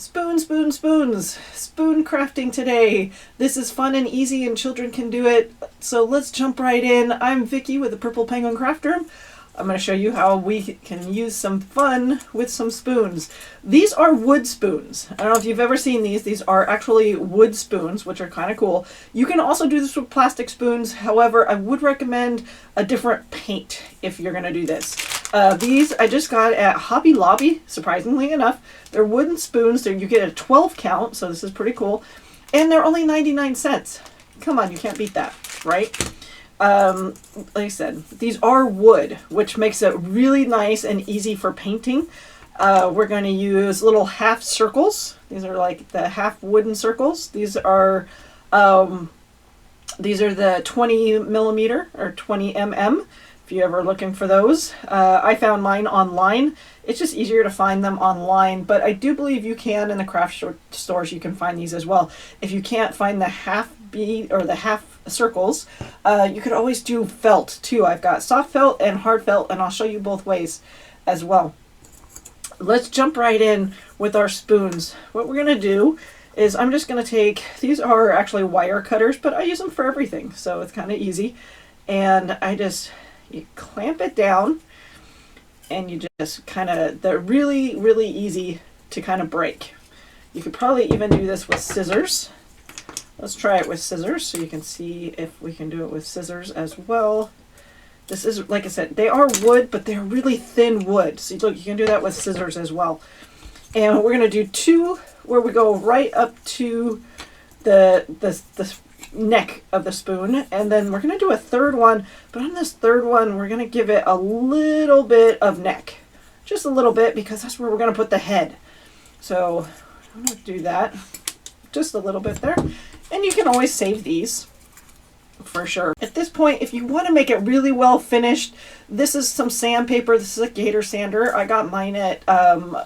Spoons. Spoon crafting today. This is fun and easy and children can do it. So let's jump right in. I'm Vicky with the Purple Penguin Craft Room. I'm going to show you how we can use some fun with some spoons. These are wood spoons. I don't know if you've ever seen these. These are actually wood spoons, which are kind of cool. You can also do this with plastic spoons. However, I would recommend a different paint if you're going to do this. These I just got at Hobby Lobby, surprisingly enough. They're wooden spoons. You get a 12 count, so this is pretty cool. And they're only 99 cents. Come on, you can't beat that, right? Like I said, these are wood, which makes it really nice and easy for painting. We're going to use little half circles. These are like the half wooden circles. These are the 20 millimeter or 20 mm. If you're ever looking for those, I found mine online. It's just easier to find them online, but I do believe you can in the craft stores. You can find these as well. If you can't find the half bead or the half circles, you could always do felt too. I've got soft felt and hard felt, and I'll show you both ways as well. Let's jump right in with our spoons. What we're gonna do is I'm just gonna take, these are actually wire cutters, but I use them for everything, so it's kind of easy. And you clamp it down, and you just kind of, they're really, really easy to kind of break. You could probably even do this with scissors. Let's try it with scissors so you can see if we can do it with scissors as well. This is, like I said, they are wood, but they're really thin wood. So look, you can do that with scissors as well. And we're going to do two where we go right up to the neck of the spoon, and then we're going to do a third one, but on this third one we're going to give it a little bit of neck, just a little bit, because that's where we're going to put the head. So I'm going to do that just a little bit there, and you can always save these for sure. At this point, if you want to make it really well finished, this is some sandpaper. This is a gator sander. I got mine at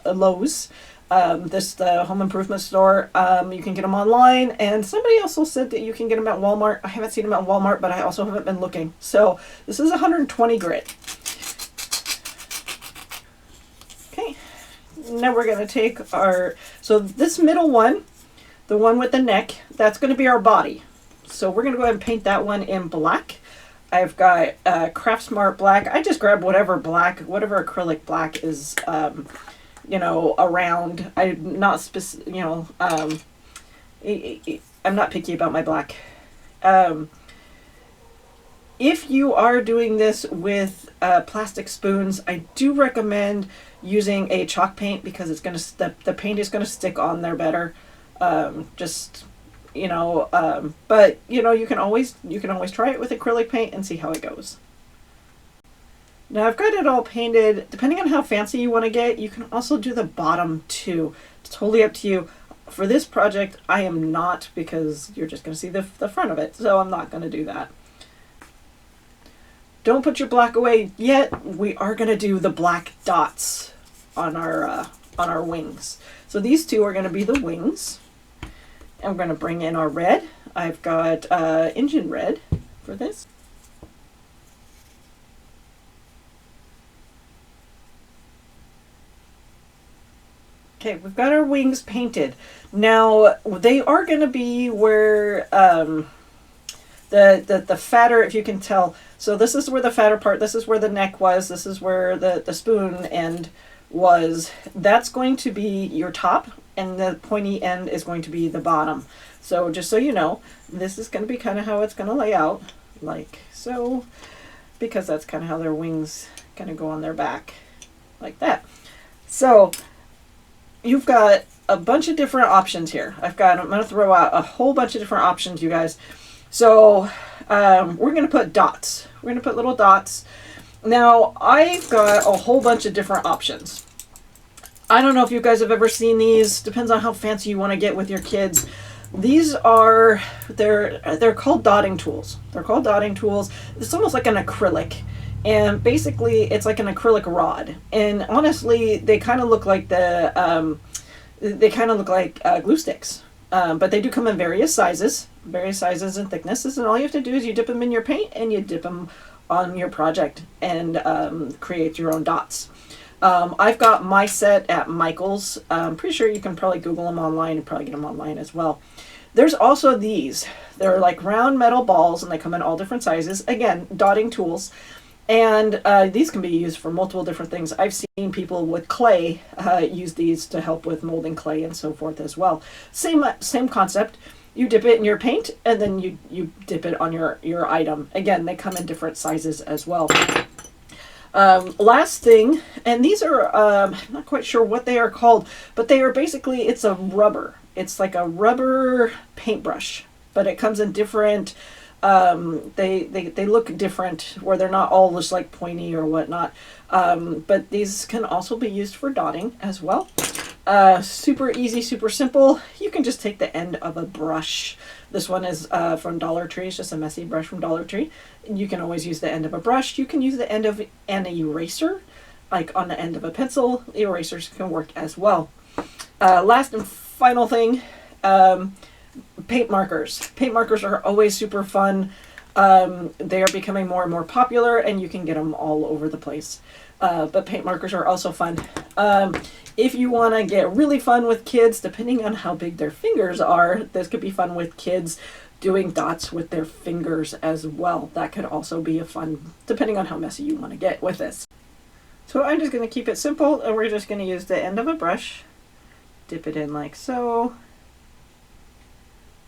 Lowe's. The home improvement store. You can get them online, and somebody also said that you can get them at Walmart. I haven't seen them at Walmart, but I also haven't been looking. So this is 120 grit. Okay, now we're going to take so this middle one, the one with the neck, that's going to be our body. So we're going to go ahead and paint that one in black. I've got Craft Smart black. I just grabbed whatever acrylic black is around. I'm not I'm not picky about my black. If you are doing this with plastic spoons, I do recommend using a chalk paint, because it's going to, the paint is going to stick on there better. But you can always try it with acrylic paint and see how it goes. Now I've got it all painted. Depending on how fancy you want to get, you can also do the bottom too. It's totally up to you. For this project, I am not, because you're just going to see the front of it, so I'm not going to do that. Don't put your black away yet. We are going to do the black dots on our wings. So these two are going to be the wings. And we're going to bring in our red. I've got engine red for this. Okay, we've got our wings painted. Now, they are going to be where the fatter, if you can tell. So this is where the fatter part, this is where the neck was, this is where the spoon end was. That's going to be your top, and the pointy end is going to be the bottom. So just so you know, this is going to be kind of how it's going to lay out, like so, because that's kind of how their wings kind of go on their back, like that. So you've got a bunch of different options here. I'm going to throw out a whole bunch of different options, you guys. So we're going to put dots. We're going to put little dots. Now, I've got a whole bunch of different options. I don't know if you guys have ever seen these. Depends on how fancy you want to get with your kids. These are, they're called dotting tools. They're called dotting tools. It's almost like an acrylic. And basically, it's like an acrylic rod. And honestly, they kind of look like glue sticks. But they do come in various sizes and thicknesses. And all you have to do is you dip them in your paint, and you dip them on your project and create your own dots. I've got my set at Michael's. I'm pretty sure you can probably Google them online and probably get them online as well. There's also these. They're like round metal balls and they come in all different sizes. Again, dotting tools. And these can be used for multiple different things. I've seen people with clay use these to help with molding clay and so forth as well. Same concept. You dip it in your paint and then you dip it on your item. Again, they come in different sizes as well. Last thing, and these are, I'm not quite sure what they are called, but they are basically, it's a rubber. It's like a rubber paintbrush, but it comes in different, they look different where they're not all just like pointy or whatnot. But these can also be used for dotting as well. Super easy, super simple. You can just take the end of a brush. This one is from Dollar Tree. It's just a messy brush from Dollar Tree. You can always use the end of a brush. You can use the end of an eraser, like on the end of a pencil. Erasers can work as well. Last and final thing, paint markers. Paint markers are always super fun. They are becoming more and more popular, and you can get them all over the place. But paint markers are also fun. If you want to get really fun with kids, depending on how big their fingers are, this could be fun with kids doing dots with their fingers as well. That could also be a fun, depending on how messy you want to get with this. So I'm just going to keep it simple, and we're just going to use the end of a brush, dip it in like so,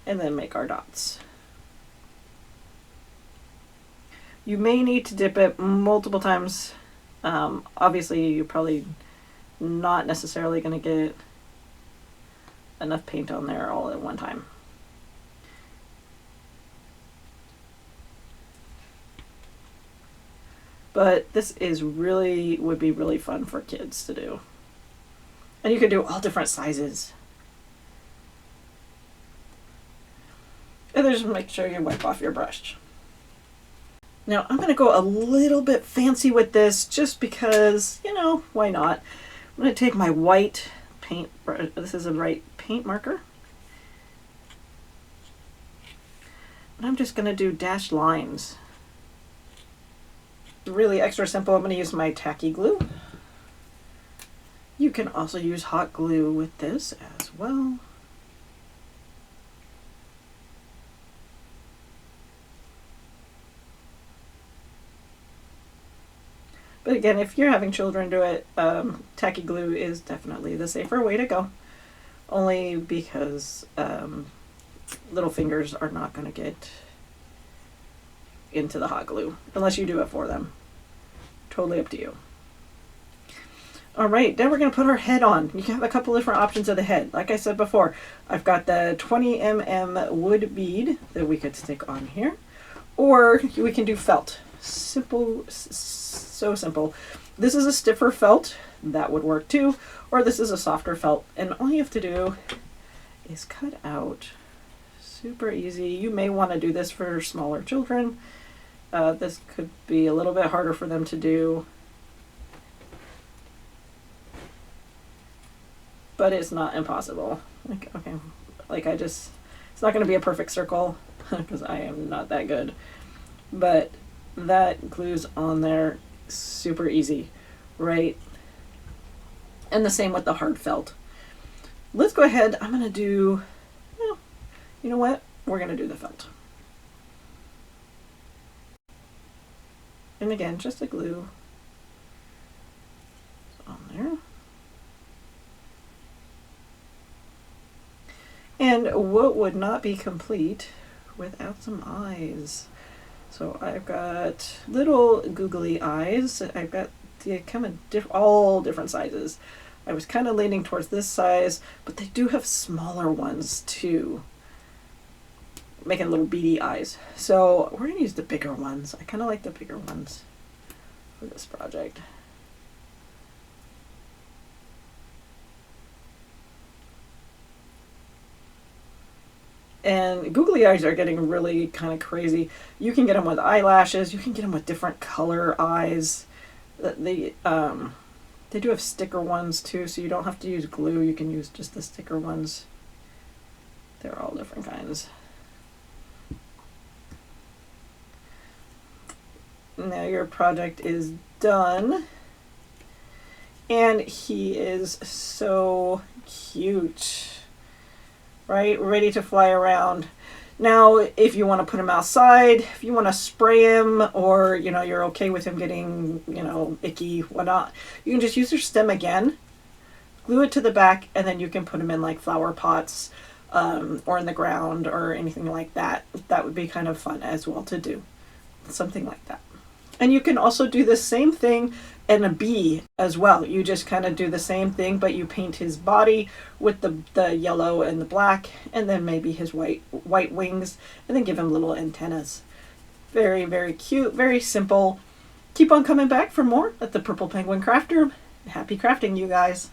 and then make our dots. You may need to dip it multiple times. Obviously, you're probably not necessarily going to get enough paint on there all at one time. But this is really, would be really fun for kids to do. And you can do all different sizes. And then just make sure you wipe off your brush. Now I'm going to go a little bit fancy with this just because, you know, why not? I'm going to take my white paint, this is a white paint marker. And I'm just going to do dashed lines. Really extra simple. I'm going to use my Tacky glue. You can also use hot glue with this as well. But again, if you're having children do it, Tacky glue is definitely the safer way to go. Only because little fingers are not going to get into the hot glue unless you do it for them. Totally up to you. Alright, then we're going to put our head on. You can have a couple different options of the head. Like I said before, I've got the 20mm wood bead that we could stick on here. Or we can do felt. Simple, so simple. This is a stiffer felt, that would work too, or this is a softer felt, and all you have to do is cut out. Super easy. You may want to do this for smaller children. This could be a little bit harder for them to do, but it's not impossible. Like, okay, like it's not going to be a perfect circle because I am not that good, but that glues on there super easy, right? And the same with the hard felt. Let's go ahead. I'm going to do, well, you know what? We're going to do the felt. And again, just a glue on there. And what would not be complete without some eyes? So I've got little googly eyes. I've got the kind of all different sizes. I was kind of leaning towards this size, but they do have smaller ones too, making little beady eyes. So we're going to use the bigger ones. I kind of like the bigger ones for this project. And googly eyes are getting really kind of crazy. You can get them with eyelashes. You can get them with different color eyes. They do have sticker ones too, so you don't have to use glue. You can use just the sticker ones. They're all different kinds. Now your project is done. And he is so cute, right? Ready to fly around. Now, if you want to put him outside, if you want to spray him, or, you know, you're okay with him getting, you know, icky, whatnot, you can just use your stem again, glue it to the back, and then you can put him in like flower pots, or in the ground or anything like that. That would be kind of fun as well to do. Something like that. And you can also do the same thing in a bee as well. You just kind of do the same thing, but you paint his body with the yellow and the black, and then maybe his white wings, and then give him little antennas. Very, very cute, very simple. Keep on coming back for more at the Purple Penguin Craft Room. Happy crafting, you guys.